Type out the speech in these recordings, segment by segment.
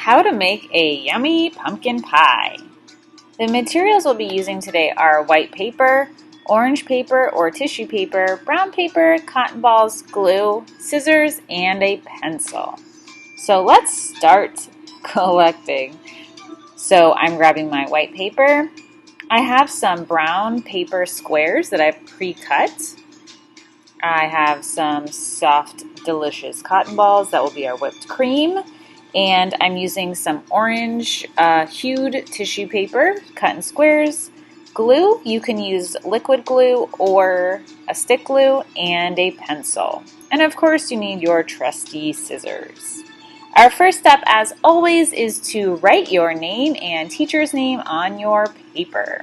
How to make a yummy pumpkin pie. The materials we'll be using today are white paper, orange paper or tissue paper, brown paper, cotton balls, glue, scissors, and a pencil. So let's start collecting. So I'm grabbing my white paper. I have some brown paper squares that I've pre-cut. I have some soft, delicious cotton balls that will be our whipped cream. And I'm using some orange hued tissue paper cut in squares. Glue, you can use liquid glue or a stick glue, and a pencil. And of course, you need your trusty scissors. Our first step, as always, is to write your name and teacher's name on your paper.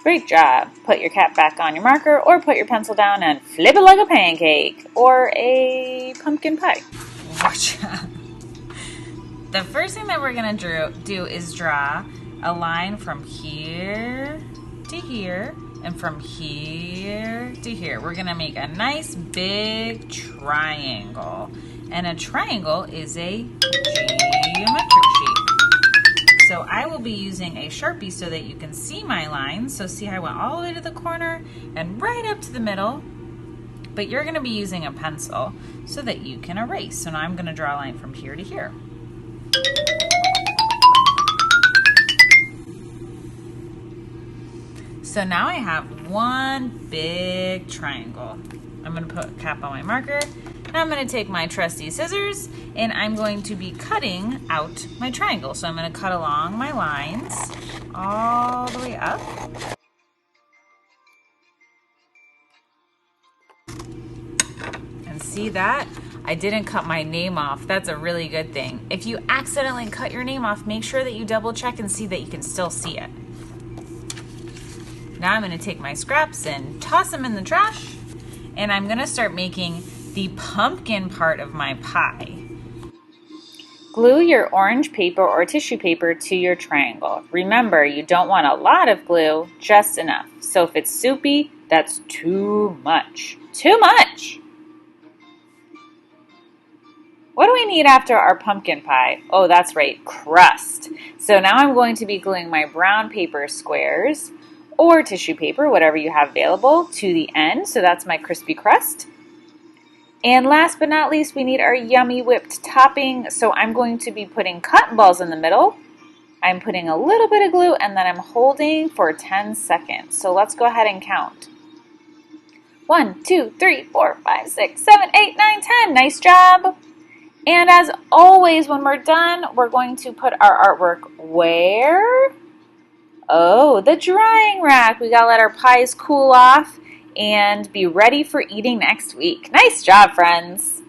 Great job. Put your cap back on your marker or put your pencil down and flip it like a pancake or a pumpkin pie. The first thing that we're going to do is draw a line from here to here and from here to here. We're going to make a nice big triangle. And a triangle is a geometric shape. So I will be using a Sharpie so that you can see my lines. So see how I went all the way to the corner and right up to the middle. But you're going to be using a pencil so that you can erase. So now I'm going to draw a line from here to here. So now I have one big triangle. I'm going to put a cap on my marker. Now I'm going to take my trusty scissors and I'm going to be cutting out my triangle. So I'm going to cut along my lines all the way up. And see that? I didn't cut my name off. That's a really good thing. If you accidentally cut your name off, make sure that you double check and see that you can still see it. Now I'm going to take my scraps and toss them in the trash. And I'm going to start making the pumpkin part of my pie. Glue your orange paper or tissue paper to your triangle. Remember, you don't want a lot of glue, just enough. So if it's soupy, that's too much. Too much! What do we need after our pumpkin pie? Oh, that's right, crust. So now I'm going to be gluing my brown paper squares or tissue paper, whatever you have available, to the end. So that's my crispy crust. And last but not least, we need our yummy whipped topping. So I'm going to be putting cotton balls in the middle. I'm putting a little bit of glue and then I'm holding for 10 seconds. So let's go ahead and count. 1, 2, 3, 4, 5, 6, 7, 8, 9, 10. Nice job. And as always, when we're done, we're going to put our artwork where? Oh, the drying rack. We gotta let our pies cool off and be ready for eating next week. Nice job, friends.